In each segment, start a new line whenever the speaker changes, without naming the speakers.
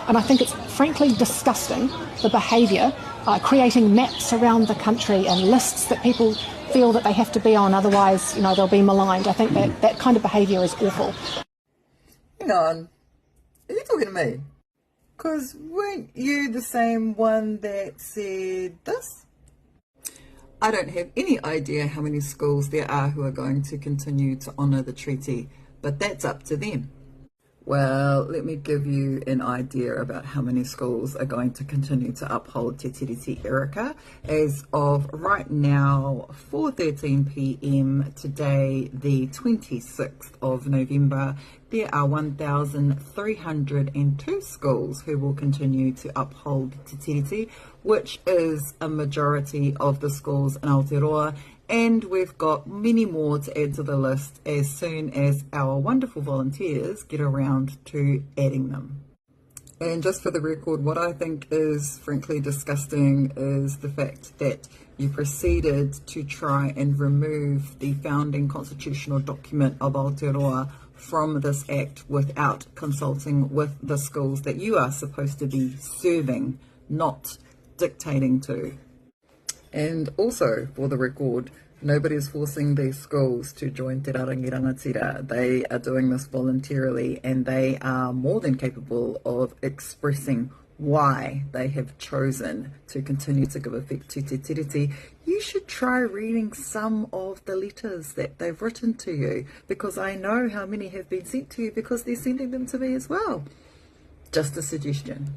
And I think it's frankly disgusting, the behaviour, creating maps around the country and lists that people feel that they have to be on, otherwise, they'll be maligned. I think that kind of behaviour is awful.
Hang on, are you talking to me? Because weren't you the same one that said this? I don't have any idea how many schools there are who are going to continue to honour the treaty, but that's up to them. Well, let me give you an idea about how many schools are going to continue to uphold Te Tiriti Erika. As of right now, 4:13 p.m. today, the 26th of November, there are 1,302 schools who will continue to uphold Te Tiriti, which is a majority of the schools in Aotearoa. And we've got many more to add to the list as soon as our wonderful volunteers get around to adding them. And just for the record, what I think is frankly disgusting is the fact that you proceeded to try and remove the founding constitutional document of Aotearoa from this act without consulting with the schools that you are supposed to be serving, not dictating to. And also, for the record, nobody is forcing these schools to join Te Rarangi Rangatira. They are doing this voluntarily, and they are more than capable of expressing why they have chosen to continue to give effect to Te Tiriti. You should try reading some of the letters that they've written to you, because I know how many have been sent to you because they're sending them to me as well. Just a suggestion.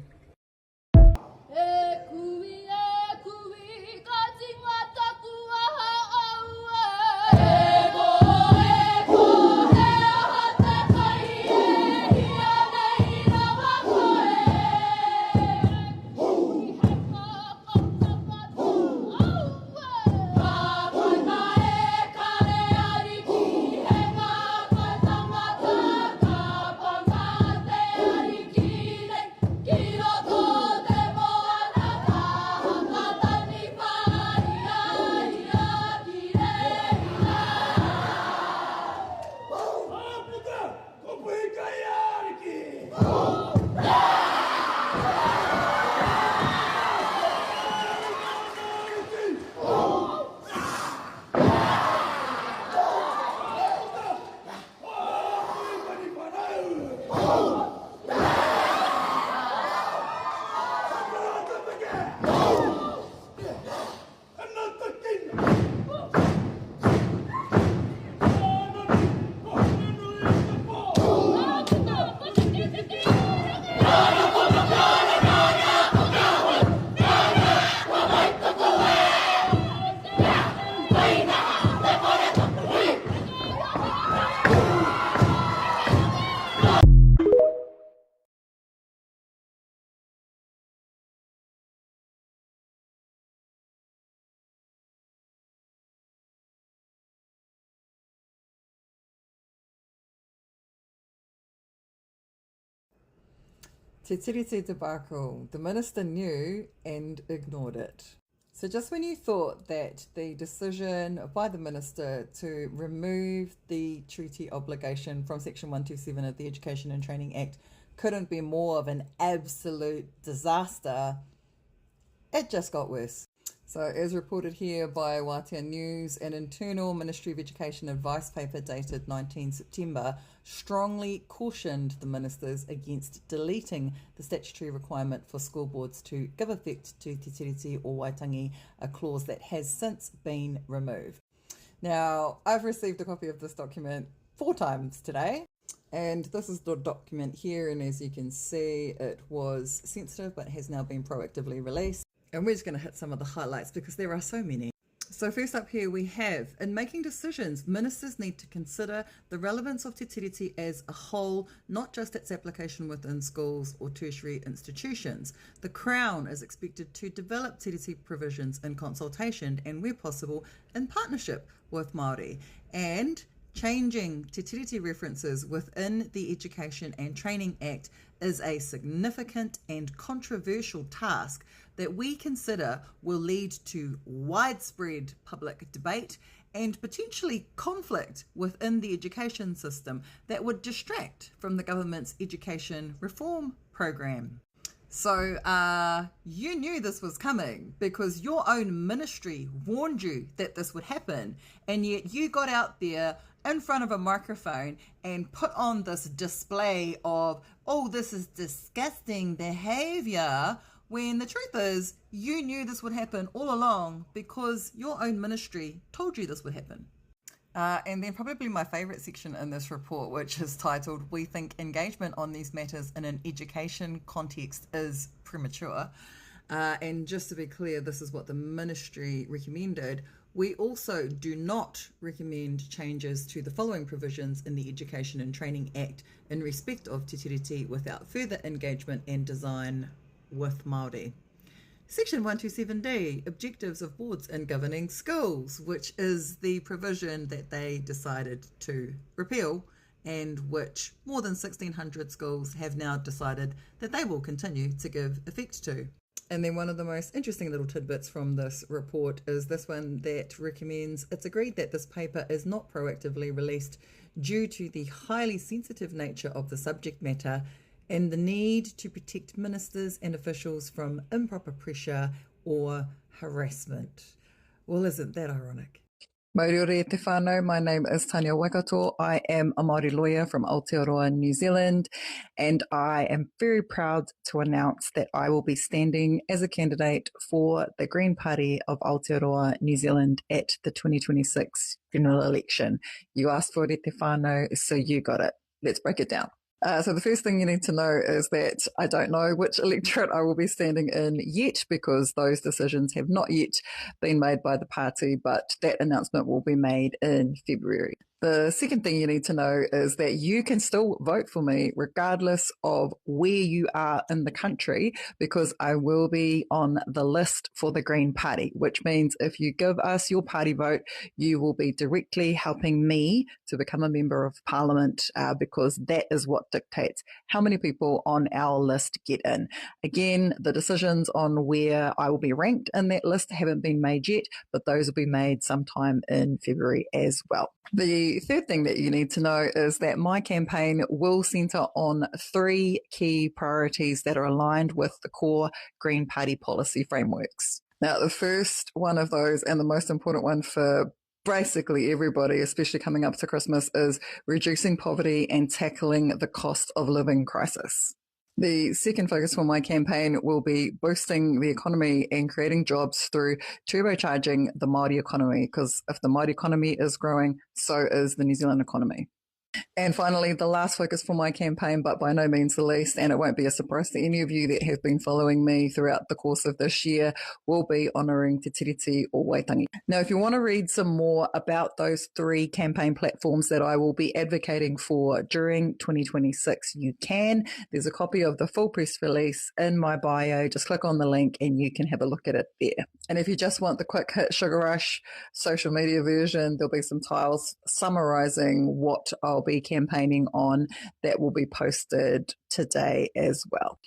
Te tiriti debacle. The minister knew and ignored it. So just when you thought that the decision by the minister to remove the treaty obligation from Section 127 of the Education and Training Act couldn't be more of an absolute disaster, it just got worse. So as reported here by Wātea News, an internal Ministry of Education advice paper dated 19 September strongly cautioned the ministers against deleting the statutory requirement for school boards to give effect to Te Tiriti o Waitangi, a clause that has since been removed. Now, I've received a copy of this document 4 times today, and this is the document here, and as you can see, it was sensitive but has now been proactively released. And we're just going to hit some of the highlights because there are so many. So first up here we have, in making decisions, ministers need to consider the relevance of Te Tiriti as a whole, not just its application within schools or tertiary institutions. The Crown is expected to develop Te Tiriti provisions in consultation and, where possible, in partnership with Māori. And changing Te Tiriti references within the Education and Training Act is a significant and controversial task that we consider will lead to widespread public debate and potentially conflict within the education system that would distract from the government's education reform program. So you knew this was coming because your own ministry warned you that this would happen, and yet you got out there in front of a microphone and put on this display of, oh, this is disgusting behavior, when the truth is you knew this would happen all along because your own ministry told you this would happen. And then probably my favourite section in this report, which is titled, "We think engagement on these matters in an education context is premature." And just to be clear, this is what the ministry recommended. We also do not recommend changes to the following provisions in the Education and Training Act in respect of te tiriti without further engagement and design with Māori. Section 127D, Objectives of Boards in Governing Schools, which is the provision that they decided to repeal and which more than 1,600 schools have now decided that they will continue to give effect to. And then one of the most interesting little tidbits from this report is this one that recommends it's agreed that this paper is not proactively released due to the highly sensitive nature of the subject matter and the need to protect ministers and officials from improper pressure or harassment. Well, isn't that ironic? Mauriora te whanau, my name is Tania Waikato. I am a Māori lawyer from Aotearoa, New Zealand, and I am very proud to announce that I will be standing as a candidate for the Green Party of Aotearoa, New Zealand at the 2026 general election. You asked for it te whanau, so you got it. Let's break it down. So the first thing you need to know is that I don't know which electorate I will be standing in yet because those decisions have not yet been made by the party, but that announcement will be made in February. The second thing you need to know is that you can still vote for me regardless of where you are in the country because I will be on the list for the Green Party, which means if you give us your party vote, you will be directly helping me to become a member of Parliament because that is what dictates how many people on our list get in. Again, the decisions on where I will be ranked in that list haven't been made yet, but those will be made sometime in February as well. The third thing that you need to know is that my campaign will centre on 3 key priorities that are aligned with the core Green Party policy frameworks. Now, the first one of those and the most important one for basically everybody, especially coming up to Christmas, is reducing poverty and tackling the cost of living crisis. The second focus for my campaign will be boosting the economy and creating jobs through turbocharging the Māori economy, because if the Māori economy is growing, so is the New Zealand economy. And finally, the last focus for my campaign, but by no means the least, and it won't be a surprise to any of you that have been following me throughout the course of this year, will be honouring te tiriti o Waitangi. Now, if you want to read some more about those 3 campaign platforms that I will be advocating for during 2026, you can. There's a copy of the full press release in my bio. Just click on the link and you can have a look at it there. And if you just want the quick hit Sugar Rush social media version, there'll be some tiles summarising what I'll be campaigning on that will be posted today as well.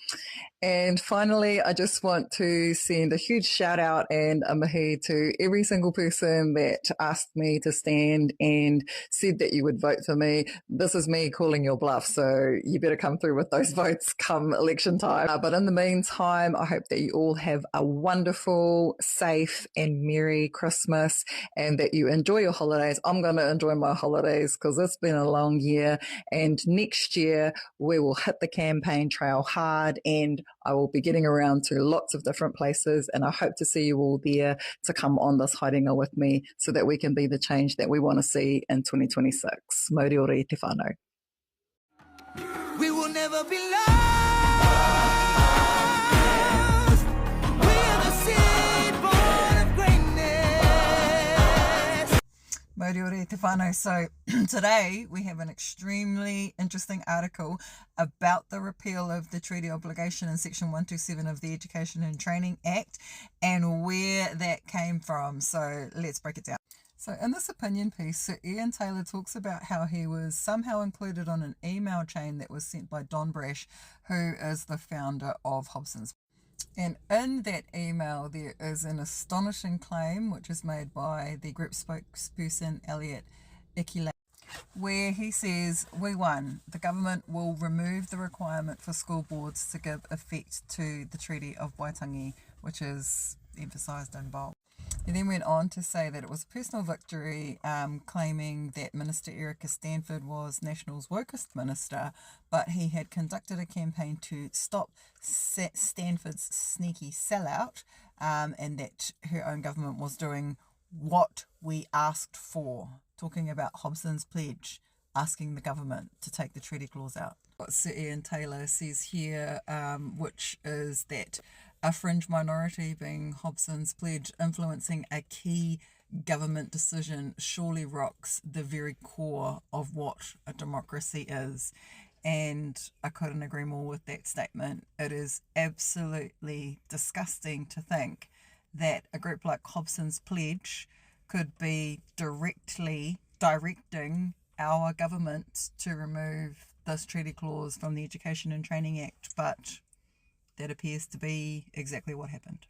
And finally, I just want to send a huge shout out and a mahi to every single person that asked me to stand and said that you would vote for me. This is me calling your bluff, so you better come through with those votes come election time. But in the meantime, I hope that you all have a wonderful, safe and Merry Christmas and that you enjoy your holidays. I'm going to enjoy my holidays because it's been a long year, and next year we will hit the campaign trail hard and I will be getting around to lots of different places, and I hope to see you all there to come on this haerenga with me so that we can be the change that we want to see in 2026. Mauriora te whanau.
We will never be lost. We are the seed born of greatness.
Mauriora te whanau. So today we have an extremely interesting article about the repeal of the treaty obligation in section 127 of the Education and Training Act and where that came from. So let's break it down. So in this opinion piece, Sir Ian Taylor talks about how he was somehow included on an email chain that was sent by Don Brash, who is the founder of Hobson's. And in that email, there is an astonishing claim, which is made by the group spokesperson, Elliot Ikile. where he says, "We won. The government will remove the requirement for school boards to give effect to the Treaty of Waitangi," which is emphasised in bold. He then went on to say that it was a personal victory, claiming that Minister Erica Stanford was National's wokest minister, but he had conducted a campaign to stop Stanford's sneaky sellout, and that her own government was doing what we asked for, talking about Hobson's pledge, asking the government to take the treaty clause out. What Sir Ian Taylor says here, which is that a fringe minority, being Hobson's pledge, influencing a key government decision surely rocks the very core of what a democracy is. And I couldn't agree more with that statement. It is absolutely disgusting to think that a group like Hobson's pledge could be directly directing our government to remove this treaty clause from the Education and Training Act, but that appears to be exactly what happened.